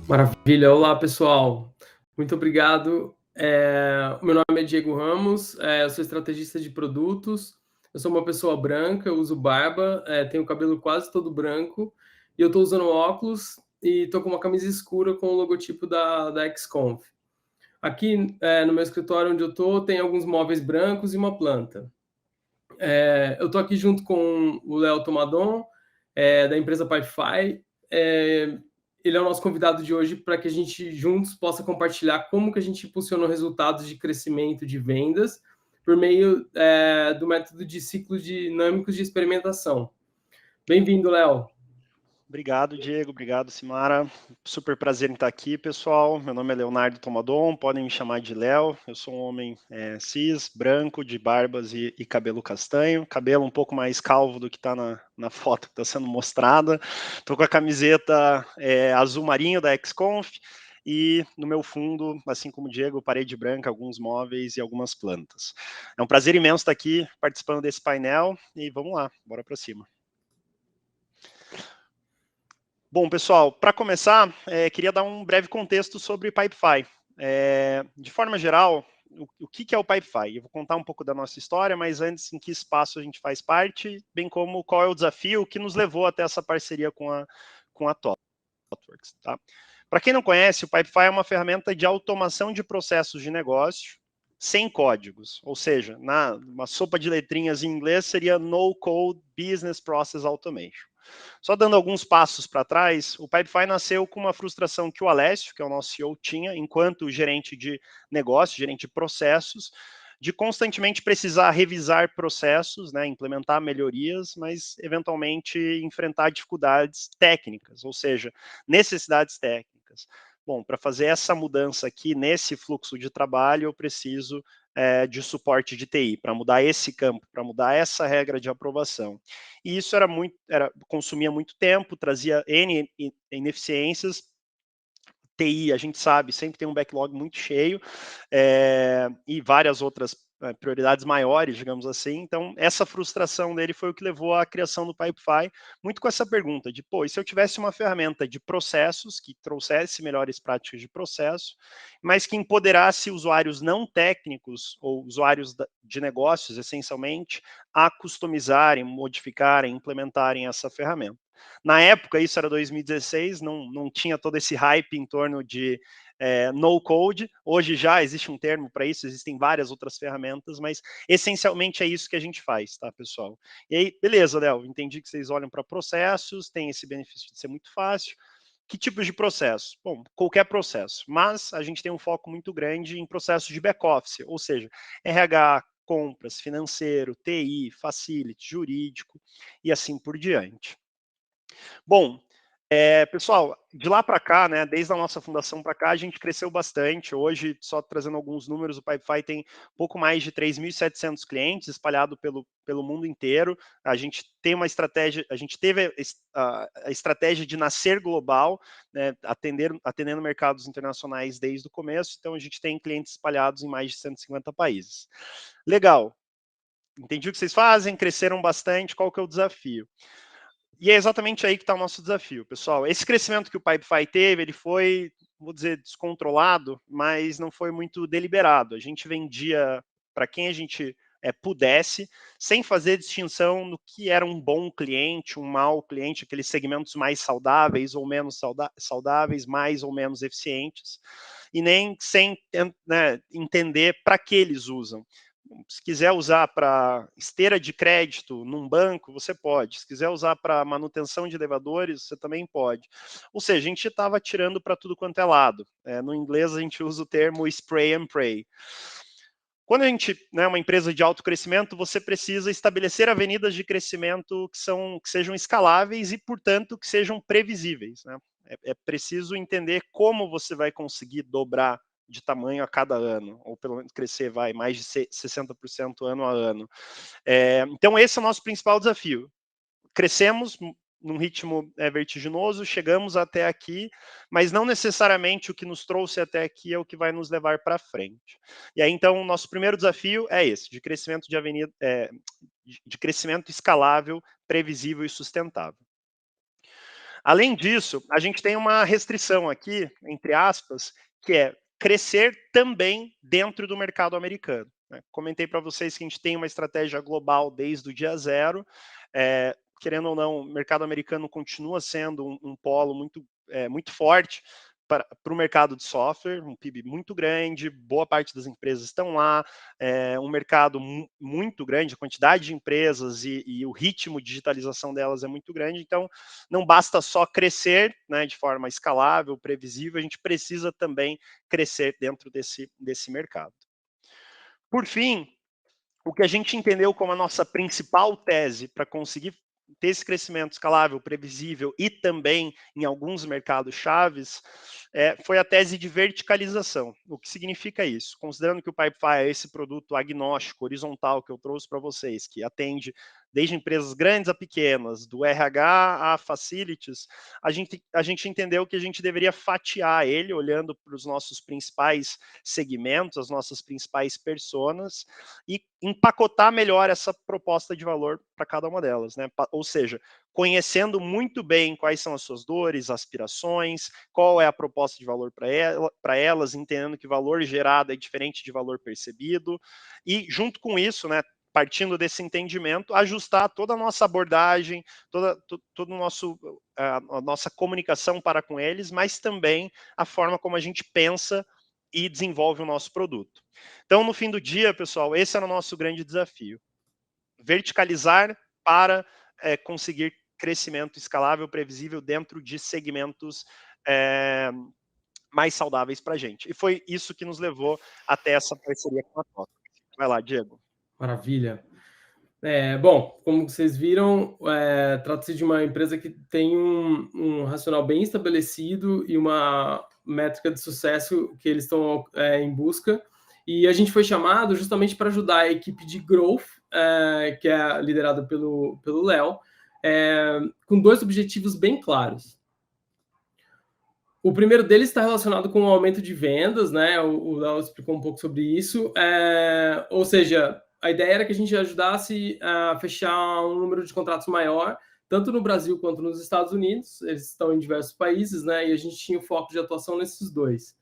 Maravilha. Olá, pessoal. Muito obrigado. O meu nome é Diego Ramos, eu sou estrategista de produtos. Eu sou uma pessoa branca, eu uso barba, tenho o cabelo quase todo branco e eu estou usando óculos e estou com uma camisa escura com o logotipo da XConf. Aqui, no meu escritório onde eu estou, tem alguns móveis brancos e uma planta. Eu estou aqui junto com o Léo Tomadon, da empresa Pipefy. Ele é o nosso convidado de hoje para que a gente juntos possa compartilhar como que a gente impulsionou resultados de crescimento de vendas por meio do método de ciclos dinâmicos de experimentação. Bem-vindo, Léo. Obrigado, Diego. Obrigado, Simara. Super prazer em estar aqui, pessoal. Meu nome é Leonardo Tomadon, podem me chamar de Léo. Eu sou um homem cis, branco, de barbas e cabelo castanho. Cabelo um pouco mais calvo do que está na foto que está sendo mostrada. Estou com a camiseta azul marinho da XConf e no meu fundo, assim como o Diego, parede branca, alguns móveis e algumas plantas. É um prazer imenso estar aqui participando desse painel e vamos lá, bora para cima. Bom, pessoal, para começar, queria dar um breve contexto sobre Pipefy. De forma geral, o que é o Pipefy? Eu vou contar um pouco da nossa história, mas antes, em que espaço a gente faz parte, bem como qual é o desafio que nos levou até essa parceria com a ThoughtWorks. Tá? Para quem não conhece, o Pipefy é uma ferramenta de automação de processos de negócio sem códigos, ou seja, uma sopa de letrinhas em inglês seria No Code Business Process Automation. Só dando alguns passos para trás, o Pipefy nasceu com uma frustração que o Alessio, que é o nosso CEO, tinha enquanto gerente de negócio, gerente de processos, de constantemente precisar revisar processos, né, implementar melhorias, mas eventualmente enfrentar dificuldades técnicas, ou seja, necessidades técnicas. Bom, para fazer essa mudança aqui nesse fluxo de trabalho, eu preciso de suporte de TI, para mudar esse campo, para mudar essa regra de aprovação. E isso consumia muito tempo, trazia N ineficiências. TI, a gente sabe, sempre tem um backlog muito cheio e várias outras prioridades maiores, digamos assim. Então, essa frustração dele foi o que levou à criação do Pipefy, muito com essa pergunta de, e se eu tivesse uma ferramenta de processos que trouxesse melhores práticas de processo, mas que empoderasse usuários não técnicos ou usuários de negócios, essencialmente, a customizarem, modificarem, implementarem essa ferramenta. Na época, isso era 2016, não tinha todo esse hype em torno de no code. Hoje já existe um termo para isso, existem várias outras ferramentas, mas essencialmente é isso que a gente faz, tá, pessoal? E aí, beleza, Léo, entendi que vocês olham para processos, tem esse benefício de ser muito fácil. Que tipos de processo? Bom, qualquer processo, mas a gente tem um foco muito grande em processos de back-office, ou seja, RH, compras, financeiro, TI, facility, jurídico e assim por diante. Bom, pessoal, de lá para cá, né, desde a nossa fundação para cá, a gente cresceu bastante. Hoje, só trazendo alguns números, o Pipefy tem pouco mais de 3.700 clientes espalhados pelo mundo inteiro. A gente tem uma estratégia, a gente teve a estratégia de nascer global, né, atendendo mercados internacionais desde o começo. Então, a gente tem clientes espalhados em mais de 150 países. Legal. Entendi o que vocês fazem, cresceram bastante. Qual que é o desafio? E é exatamente aí que está o nosso desafio, pessoal. Esse crescimento que o Pipefy teve, ele foi, vou dizer, descontrolado, mas não foi muito deliberado. A gente vendia para quem a gente pudesse, sem fazer distinção no que era um bom cliente, um mau cliente, aqueles segmentos mais saudáveis ou menos saudáveis, mais ou menos eficientes, e nem sem entender para que eles usam. Se quiser usar para esteira de crédito num banco, você pode. Se quiser usar para manutenção de elevadores, você também pode. Ou seja, a gente estava tirando para tudo quanto é lado. No inglês, a gente usa o termo spray and pray. Quando a gente é uma empresa de alto crescimento, você precisa estabelecer avenidas de crescimento que sejam escaláveis e, portanto, que sejam previsíveis. Né? É preciso entender como você vai conseguir dobrar de tamanho a cada ano, ou pelo menos crescer mais de 60% ano a ano. Então, esse é o nosso principal desafio. Crescemos num ritmo vertiginoso, chegamos até aqui, mas não necessariamente o que nos trouxe até aqui é o que vai nos levar para frente. E aí, então, o nosso primeiro desafio é esse, de crescimento de crescimento escalável, previsível e sustentável. Além disso, a gente tem uma restrição aqui, entre aspas, que é crescer também dentro do mercado americano, né? Comentei para vocês que a gente tem uma estratégia global desde o dia zero. Querendo ou não, o mercado americano continua sendo um polo muito forte para o mercado de software, um PIB muito grande, boa parte das empresas estão lá, um mercado muito grande, a quantidade de empresas e o ritmo de digitalização delas é muito grande, então não basta só crescer, né, de forma escalável, previsível, a gente precisa também crescer dentro desse mercado. Por fim, o que a gente entendeu como a nossa principal tese para conseguir ter esse crescimento escalável, previsível e também em alguns mercados chaves, foi a tese de verticalização. O que significa isso? Considerando que o Pipefy é esse produto agnóstico, horizontal que eu trouxe para vocês, que atende desde empresas grandes a pequenas, do RH a facilities, a gente entendeu que a gente deveria fatiar ele, olhando para os nossos principais segmentos, as nossas principais personas, e empacotar melhor essa proposta de valor para cada uma delas, né? Ou seja, conhecendo muito bem quais são as suas dores, aspirações, qual é a proposta de valor para elas, entendendo que valor gerado é diferente de valor percebido, e junto com isso, né, partindo desse entendimento, ajustar toda a nossa abordagem, todo o nosso, a nossa comunicação para com eles, mas também a forma como a gente pensa e desenvolve o nosso produto. Então, no fim do dia, pessoal, esse era o nosso grande desafio. Verticalizar para conseguir crescimento escalável, previsível dentro de segmentos mais saudáveis para a gente. E foi isso que nos levou até essa parceria com a TOTWORKS. Vai lá, Diego. Maravilha. Bom, como vocês viram, trata-se de uma empresa que tem um racional bem estabelecido e uma métrica de sucesso que eles estão em busca. E a gente foi chamado justamente para ajudar a equipe de Growth, que é liderada pelo Léo, com dois objetivos bem claros. O primeiro deles está relacionado com o aumento de vendas, né? O Léo explicou um pouco sobre isso. Ou seja, a ideia era que a gente ajudasse a fechar um número de contratos maior, tanto no Brasil quanto nos Estados Unidos. Eles estão em diversos países, né? E a gente tinha o foco de atuação nesses dois.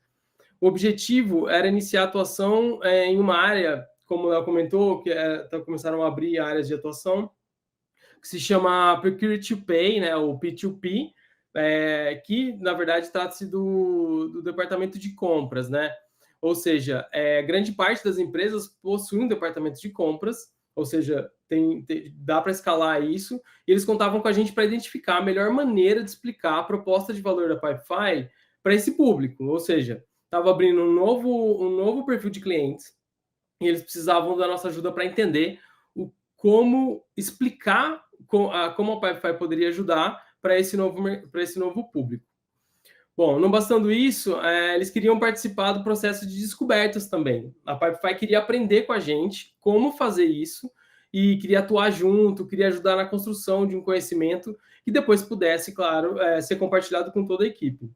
O objetivo era iniciar a atuação em uma área, como o Léo comentou, que começaram a abrir áreas de atuação, que se chama Procure to Pay, né? O P2P, que, na verdade, trata-se do departamento de compras, né? Ou seja, grande parte das empresas possuem um departamento de compras, ou seja, dá para escalar isso, e eles contavam com a gente para identificar a melhor maneira de explicar a proposta de valor da Pipefy para esse público, ou seja, estava abrindo um novo perfil de clientes, e eles precisavam da nossa ajuda para entender como explicar como a Pipefy poderia ajudar para esse novo público. Bom, não bastando isso, eles queriam participar do processo de descobertas também. A Pipefy queria aprender com a gente como fazer isso e queria atuar junto, queria ajudar na construção de um conhecimento que depois pudesse, claro, ser compartilhado com toda a equipe.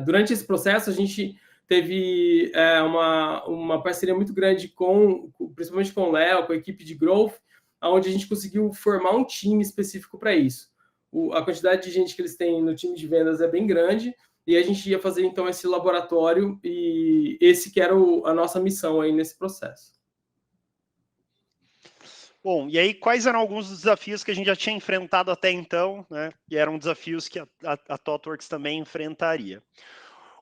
Durante esse processo, a gente teve uma parceria muito grande principalmente com o Léo, com a equipe de Growth, onde a gente conseguiu formar um time específico para isso. A quantidade de gente que eles têm no time de vendas é bem grande, e a gente ia fazer, então, esse laboratório, e esse que era a nossa missão aí nesse processo. Bom, e aí quais eram alguns dos desafios que a gente já tinha enfrentado até então, né? E eram desafios que a ThoughtWorks também enfrentaria.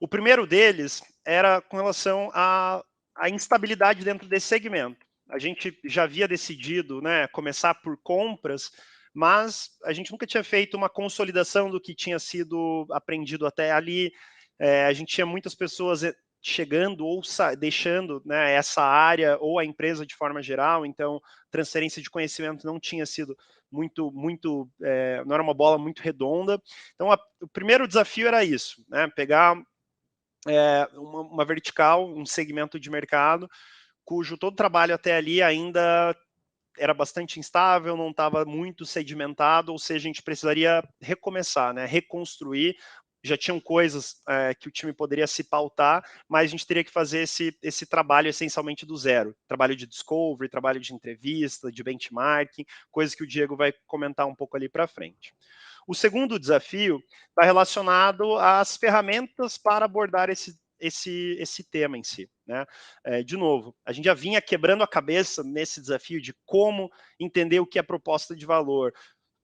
O primeiro deles era com relação à instabilidade dentro desse segmento. A gente já havia decidido, né, começar por compras, mas a gente nunca tinha feito uma consolidação do que tinha sido aprendido até ali. A gente tinha muitas pessoas chegando ou deixando, né, essa área ou a empresa de forma geral, então transferência de conhecimento não tinha sido não era uma bola muito redonda. Então o primeiro desafio era isso, né, pegar uma vertical, um segmento de mercado, cujo todo trabalho até ali ainda era bastante instável, não estava muito sedimentado, ou seja, a gente precisaria recomeçar, né, reconstruir. Já tinham coisas que o time poderia se pautar, mas a gente teria que fazer esse trabalho essencialmente do zero. Trabalho de discovery, trabalho de entrevista, de benchmarking, coisas que o Diego vai comentar um pouco ali para frente. O segundo desafio está relacionado às ferramentas para abordar esse tema em si, né? De novo, a gente já vinha quebrando a cabeça nesse desafio de como entender o que é proposta de valor,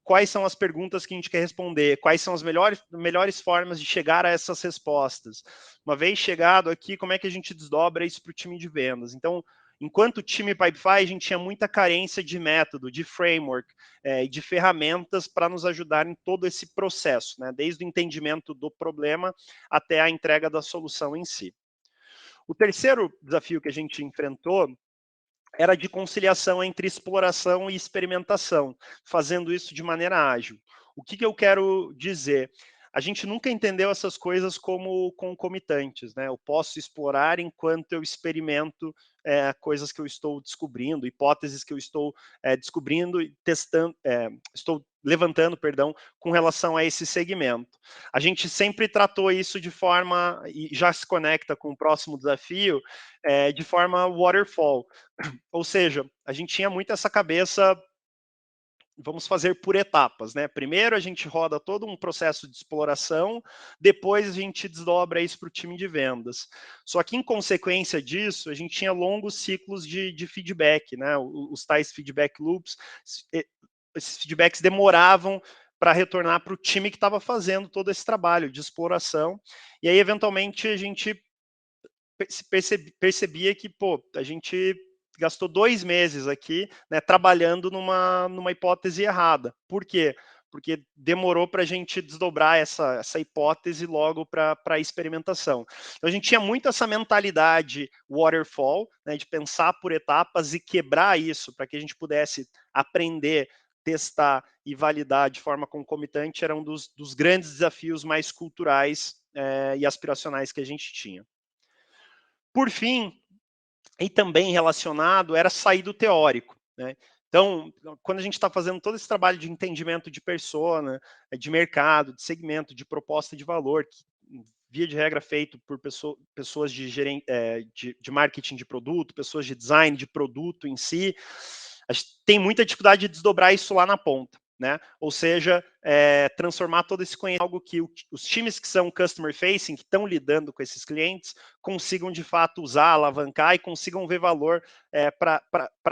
quais são as perguntas que a gente quer responder, quais são as melhores formas de chegar a essas respostas. Uma vez chegado aqui, como é que a gente desdobra isso para o time de vendas? Então, enquanto time Pipefy, a gente tinha muita carência de método, de framework, de ferramentas para nos ajudar em todo esse processo, né? Desde o entendimento do problema até a entrega da solução em si. O terceiro desafio que a gente enfrentou era de conciliação entre exploração e experimentação, fazendo isso de maneira ágil. O que eu quero dizer? A gente nunca entendeu essas coisas como concomitantes, né? Eu posso explorar enquanto eu experimento coisas que eu estou descobrindo, hipóteses que eu estou descobrindo e testando, estou levantando, perdão, com relação a esse segmento. A gente sempre tratou isso de forma, e já se conecta com o próximo desafio, de forma waterfall. Ou seja, a gente tinha muito essa cabeça, vamos fazer por etapas, né? Primeiro a gente roda todo um processo de exploração, depois a gente desdobra isso para o time de vendas. Só que em consequência disso, a gente tinha longos ciclos de feedback, né? Os tais feedback loops, esses feedbacks demoravam para retornar para o time que estava fazendo todo esse trabalho de exploração, e aí eventualmente a gente percebia que, pô, a gente gastou 2 meses aqui, né, trabalhando numa hipótese errada. Por quê? Porque demorou para a gente desdobrar essa hipótese logo para a experimentação. Então, a gente tinha muito essa mentalidade waterfall, né, de pensar por etapas e quebrar isso para que a gente pudesse aprender, testar e validar de forma concomitante, era um dos grandes desafios mais culturais e aspiracionais que a gente tinha. Por fim, e também relacionado, era sair do teórico, né? Então, quando a gente está fazendo todo esse trabalho de entendimento de persona, de mercado, de segmento, de proposta de valor, que via de regra feito por pessoas de marketing de produto, pessoas de design de produto em si, a gente tem muita dificuldade de desdobrar isso lá na ponta, né? Ou seja, transformar todo esse conhecimento em algo que os times que são customer facing, que estão lidando com esses clientes, consigam de fato usar, alavancar e consigam ver valor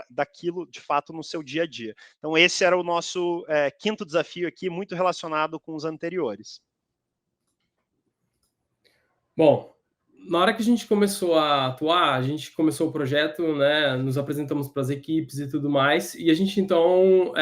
daquilo de fato no seu dia a dia. Então esse era o nosso quinto desafio aqui, muito relacionado com os anteriores. Bom, na hora que a gente começou a atuar, a gente começou o projeto, né, nos apresentamos para as equipes e tudo mais, e a gente então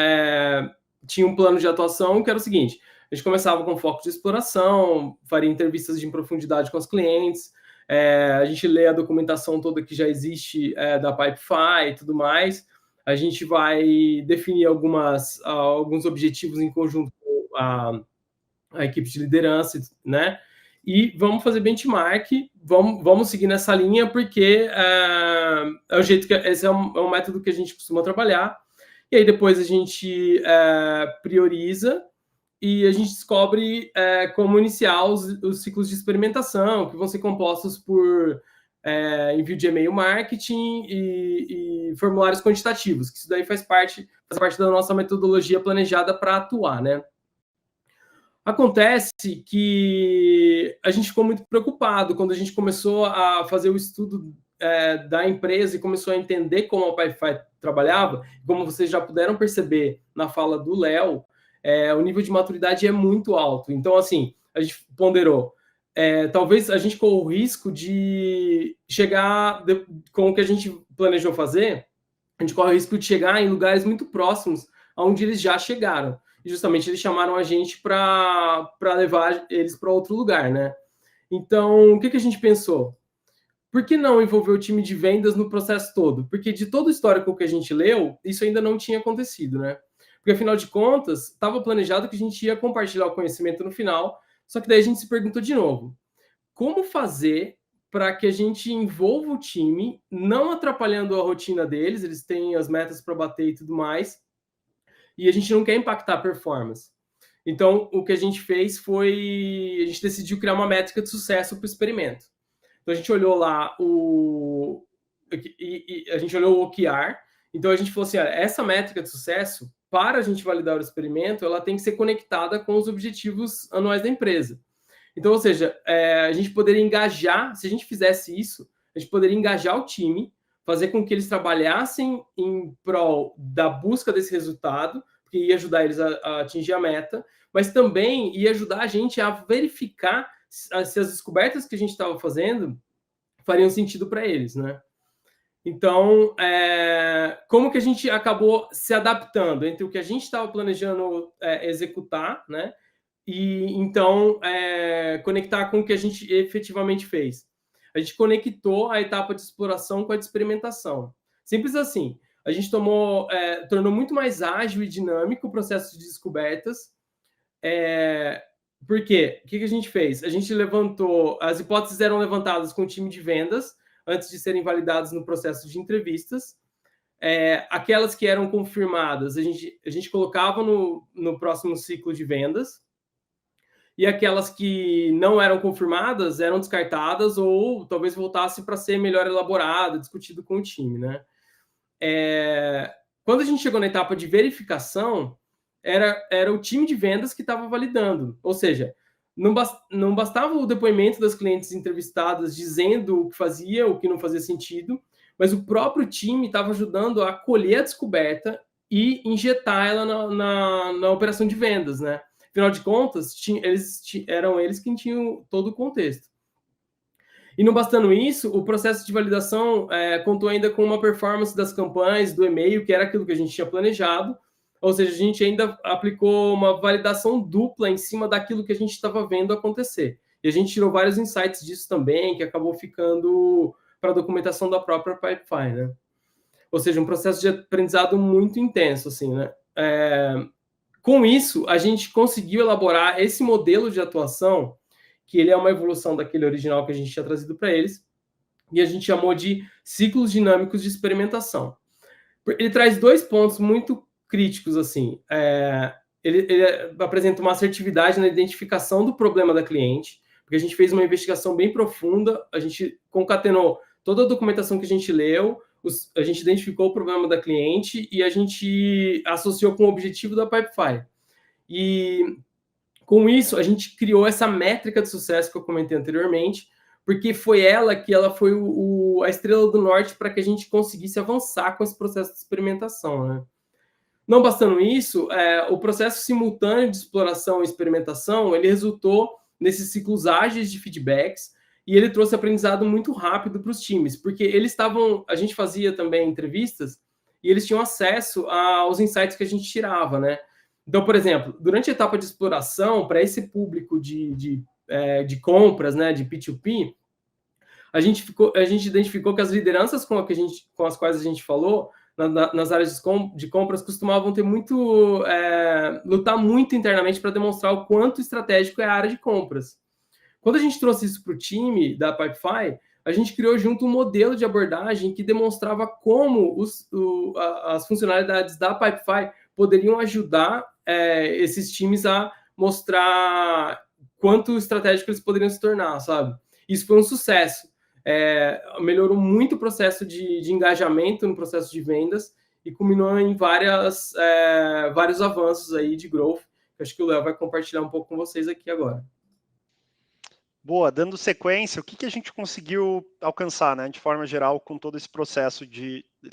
tinha um plano de atuação que era o seguinte: a gente começava com foco de exploração, faria entrevistas de profundidade com os clientes, a gente lê a documentação toda que já existe da Pipefy e tudo mais, a gente vai definir alguns objetivos em conjunto com a equipe de liderança, né? E vamos fazer benchmark, vamos seguir nessa linha, porque é o jeito que esse é um método que a gente costuma trabalhar. E aí depois a gente prioriza e a gente descobre como iniciar os ciclos de experimentação, que vão ser compostos por envio de e-mail marketing e formulários quantitativos, que isso daí faz parte da nossa metodologia planejada para atuar, né? Acontece que a gente ficou muito preocupado quando a gente começou a fazer o estudo da empresa e começou a entender como a Pipefy trabalhava. Como vocês já puderam perceber na fala do Léo, o nível de maturidade é muito alto. Então, assim, a gente ponderou. Talvez a gente corra o risco de chegar com o que a gente planejou fazer, a gente corre o risco de chegar em lugares muito próximos aonde eles já chegaram. E justamente eles chamaram a gente para levar eles para outro lugar, né? Então, o que a gente pensou? Por que não envolver o time de vendas no processo todo? Porque de todo o histórico que a gente leu, isso ainda não tinha acontecido, né? Porque, afinal de contas, estava planejado que a gente ia compartilhar o conhecimento no final, só que daí a gente se perguntou de novo, como fazer para que a gente envolva o time, não atrapalhando a rotina deles, eles têm as metas para bater e tudo mais, e a gente não quer impactar a performance. Então, o que a gente fez foi, a gente decidiu criar uma métrica de sucesso para o experimento. Então, a gente olhou lá a gente olhou o OKR, então a gente falou assim, olha, essa métrica de sucesso, para a gente validar o experimento, ela tem que ser conectada com os objetivos anuais da empresa. Então, ou seja, a gente poderia engajar, se a gente fizesse isso, a gente poderia engajar o time, fazer com que eles trabalhassem em prol da busca desse resultado, que ia ajudar eles a atingir a meta, mas também ia ajudar a gente a verificar se as descobertas que a gente estava fazendo fariam sentido para eles, né? Então, como que a gente acabou se adaptando entre o que a gente estava planejando executar, né? E então conectar com o que a gente efetivamente fez. A gente conectou a etapa de exploração com a de experimentação. Simples assim. A gente tornou muito mais ágil e dinâmico o processo de descobertas. Por quê? O que a gente fez? A gente levantou, as hipóteses eram levantadas com o time de vendas antes de serem validadas no processo de entrevistas. Aquelas que eram confirmadas, a gente colocava no próximo ciclo de vendas. E aquelas que não eram confirmadas eram descartadas ou talvez voltasse para ser melhor elaborado, discutido com o time, né? Quando a gente chegou na etapa de verificação, era o time de vendas que estava validando, ou seja, não bastava o depoimento das clientes entrevistadas dizendo o que fazia, o que não fazia sentido, mas o próprio time estava ajudando a colher a descoberta e injetar ela na operação de vendas, né? Afinal de contas, eram eles quem tinham todo o contexto. E não bastando isso, o processo de validação contou ainda com uma performance das campanhas, do e-mail, que era aquilo que a gente tinha planejado, ou seja, a gente ainda aplicou uma validação dupla em cima daquilo que a gente estava vendo acontecer. E a gente tirou vários insights disso também, que acabou ficando para a documentação da própria Pipefy, né? Ou seja, um processo de aprendizado muito intenso, assim, né? Com isso, a gente conseguiu elaborar esse modelo de atuação, que ele é uma evolução daquele original que a gente tinha trazido para eles, e a gente chamou de ciclos dinâmicos de experimentação. Ele traz 2 pontos muito críticos, assim. Ele apresenta uma assertividade na identificação do problema da cliente, porque a gente fez uma investigação bem profunda, a gente concatenou toda a documentação que a gente leu, a gente identificou o problema da cliente e a gente associou com o objetivo da Pipefy. E com isso, a gente criou essa métrica de sucesso que eu comentei anteriormente, porque foi ela foi a estrela do norte para que a gente conseguisse avançar com esse processo de experimentação, né? Não bastando isso, o processo simultâneo de exploração e experimentação, ele resultou nesses ciclos ágeis de feedbacks e ele trouxe aprendizado muito rápido para os times, porque a gente fazia também entrevistas e eles tinham acesso aos insights que a gente tirava, né? Então, por exemplo, durante a etapa de exploração, para esse público de compras, né, de P2P, a gente identificou que as lideranças com as quais a gente falou, nas áreas de compras, costumavam ter lutar muito internamente para demonstrar o quanto estratégico é a área de compras. Quando a gente trouxe isso para o time da Pipefy, a gente criou junto um modelo de abordagem que demonstrava como as funcionalidades da Pipefy poderiam ajudar esses times a mostrar quanto estratégico eles poderiam se tornar, sabe? Isso foi um sucesso. Melhorou muito o processo de engajamento no processo de vendas e culminou em vários avanços aí de growth, que acho que o Léo vai compartilhar um pouco com vocês aqui agora. Boa, dando sequência, o que a gente conseguiu alcançar, né, de forma geral, com todo esse processo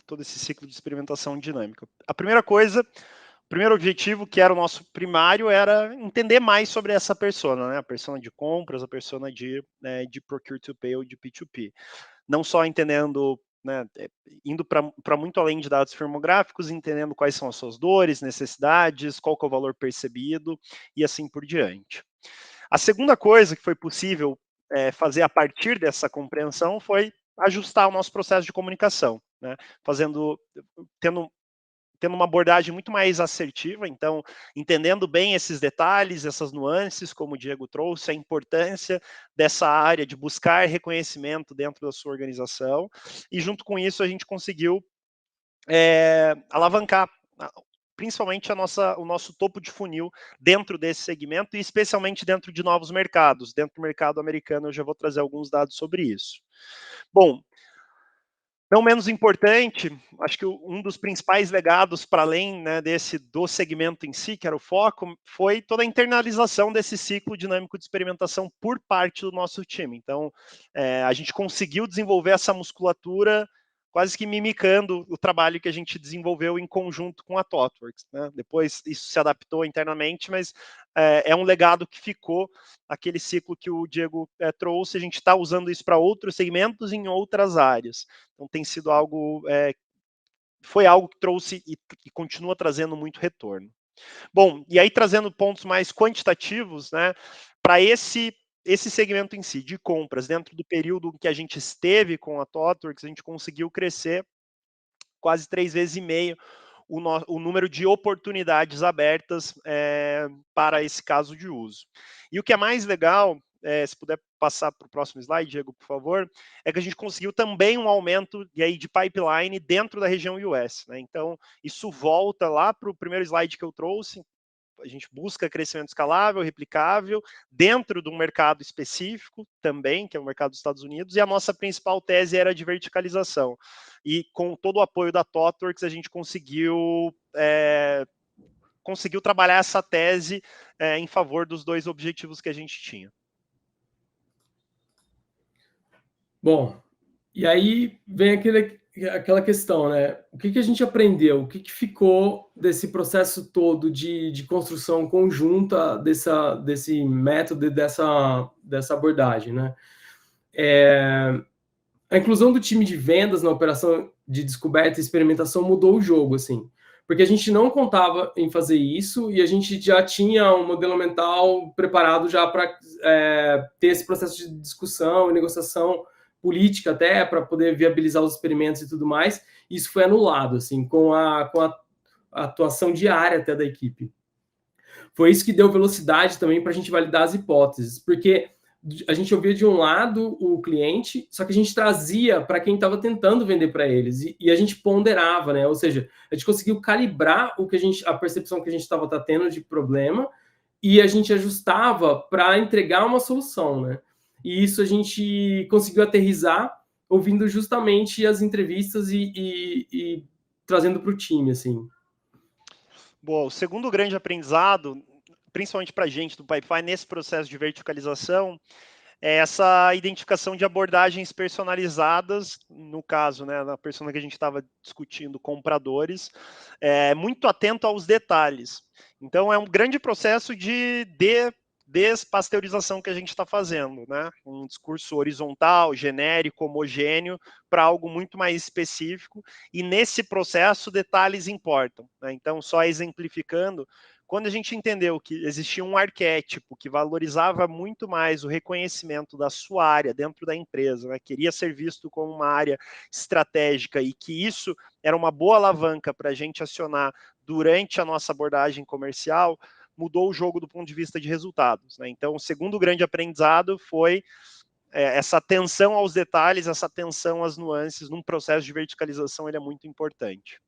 todo esse ciclo de experimentação dinâmica? A primeira coisa, o primeiro objetivo, que era o nosso primário, era entender mais sobre essa persona, né, a persona de compras, a persona de procure to pay ou de P2P. Não só entendendo, né, indo para muito além de dados firmográficos, entendendo quais são as suas dores, necessidades, qual que é o valor percebido e assim por diante. A segunda coisa que foi possível fazer a partir dessa compreensão foi ajustar o nosso processo de comunicação, né? Tendo uma abordagem muito mais assertiva, então, entendendo bem esses detalhes, essas nuances, como o Diego trouxe, a importância dessa área de buscar reconhecimento dentro da sua organização, e junto com isso a gente conseguiu alavancar principalmente o nosso topo de funil dentro desse segmento e especialmente dentro de novos mercados. Dentro do mercado americano eu já vou trazer alguns dados sobre isso. Bom, Não menos importante, acho que um dos principais legados, para além, né, do segmento em si, que era o foco, foi toda a internalização desse ciclo dinâmico de experimentação por parte do nosso time. Então, a gente conseguiu desenvolver essa musculatura quase que mimicando o trabalho que a gente desenvolveu em conjunto com a ThoughtWorks, né? Depois isso se adaptou internamente, mas é um legado que ficou, aquele ciclo que o Diego trouxe, a gente está usando isso para outros segmentos em outras áreas. Então tem sido algo, foi algo que trouxe e continua trazendo muito retorno. Bom, e aí trazendo pontos mais quantitativos, né, para esse segmento em si, de compras, dentro do período que a gente esteve com a ThoughtWorks, a gente conseguiu crescer quase 3,5 vezes o número de oportunidades abertas para esse caso de uso. E o que é mais legal, se puder passar para o próximo slide, Diego, por favor, é que a gente conseguiu também um aumento de pipeline dentro da região US. Né? Então, isso volta lá para o primeiro slide que eu trouxe. A gente busca crescimento escalável, replicável, dentro de um mercado específico também, que é o mercado dos Estados Unidos, e a nossa principal tese era de verticalização. E com todo o apoio da ThoughtWorks, a gente conseguiu trabalhar essa tese em favor dos dois objetivos que a gente tinha. Bom, e aí vem aquela questão, né? O que a gente aprendeu? O que ficou desse processo todo de construção conjunta desse método, dessa abordagem, né? A inclusão do time de vendas na operação de descoberta e experimentação mudou o jogo, assim, porque a gente não contava em fazer isso e a gente já tinha um modelo mental preparado já para ter esse processo de discussão e negociação política até para poder viabilizar os experimentos e tudo mais. Isso foi anulado, assim, com a atuação diária até da equipe. Foi isso que deu velocidade também para a gente validar as hipóteses, porque a gente ouvia de um lado o cliente, só que a gente trazia para quem estava tentando vender para eles e a gente ponderava, né? Ou seja, a gente conseguiu calibrar a percepção que a gente estava tendo de problema e a gente ajustava para entregar uma solução, né? E isso a gente conseguiu aterrizar ouvindo justamente as entrevistas e trazendo para o time, assim. Bom, o segundo grande aprendizado, principalmente para a gente do Pipefy, nesse processo de verticalização, é essa identificação de abordagens personalizadas, no caso, né, na persona que a gente estava discutindo, compradores, muito atento aos detalhes. Então, é um grande processo de despasteurização que a gente está fazendo, né? Um discurso horizontal, genérico, homogêneo, para algo muito mais específico, e nesse processo detalhes importam. Né? Então, só exemplificando, quando a gente entendeu que existia um arquétipo que valorizava muito mais o reconhecimento da sua área dentro da empresa, né? Queria ser visto como uma área estratégica e que isso era uma boa alavanca para a gente acionar durante a nossa abordagem comercial, mudou o jogo do ponto de vista de resultados. Né? Então, o segundo grande aprendizado foi essa atenção aos detalhes, essa atenção às nuances num processo de verticalização, ele é muito importante.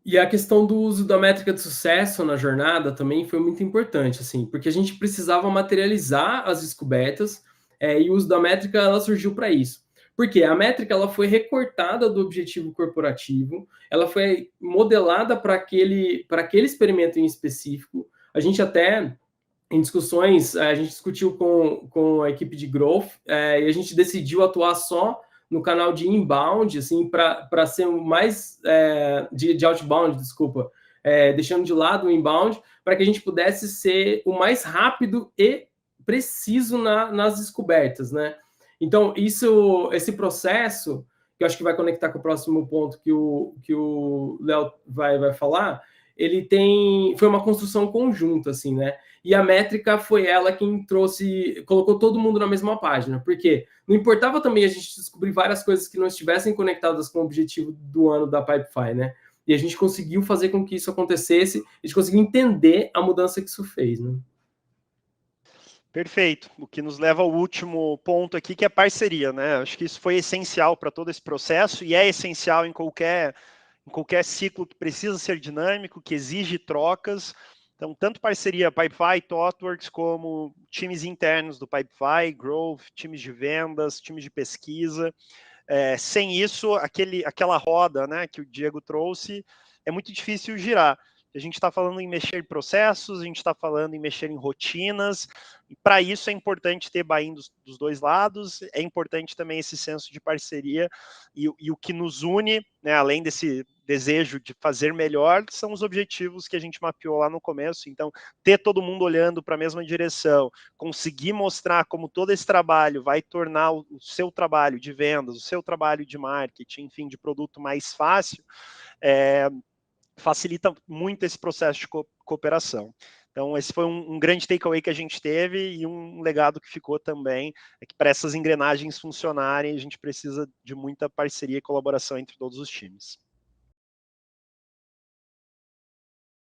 E a questão do uso da métrica de sucesso na jornada também foi muito importante, assim, porque a gente precisava materializar as descobertas e o uso da métrica ela surgiu para isso. Porque a métrica ela foi recortada do objetivo corporativo, ela foi modelada para aquele experimento em específico. A gente até, em discussões, a gente discutiu com a equipe de growth e a gente decidiu atuar só no canal de inbound, assim, para ser o mais de outbound, desculpa, deixando de lado o inbound, para que a gente pudesse ser o mais rápido e preciso nas descobertas, né? Então, esse processo, que eu acho que vai conectar com o próximo ponto que o Léo vai falar, foi uma construção conjunta, assim, né? E a métrica foi ela quem colocou todo mundo na mesma página, porque não importava também a gente descobrir várias coisas que não estivessem conectadas com o objetivo do ano da Pipefy, né? E a gente conseguiu fazer com que isso acontecesse, a gente conseguiu entender a mudança que isso fez, né? Perfeito. O que nos leva ao último ponto aqui, que é parceria, né? Acho que isso foi essencial para todo esse processo e é essencial em qualquer ciclo que precisa ser dinâmico, que exige trocas. Então, tanto parceria Pipefy, ThoughtWorks, como times internos do Pipefy, Growth, times de vendas, times de pesquisa. Sem isso, aquela roda, né, que o Diego trouxe, é muito difícil girar. A gente está falando em mexer em processos, a gente está falando em mexer em rotinas, e para isso é importante ter buy-in dos dois lados, é importante também esse senso de parceria, e o que nos une, né, além desse desejo de fazer melhor, são os objetivos que a gente mapeou lá no começo. Então, ter todo mundo olhando para a mesma direção, conseguir mostrar como todo esse trabalho vai tornar o seu trabalho de vendas, o seu trabalho de marketing, enfim, de produto mais fácil, facilita muito esse processo de cooperação. Então, esse foi um grande takeaway que a gente teve e um legado que ficou também, é que para essas engrenagens funcionarem, a gente precisa de muita parceria e colaboração entre todos os times.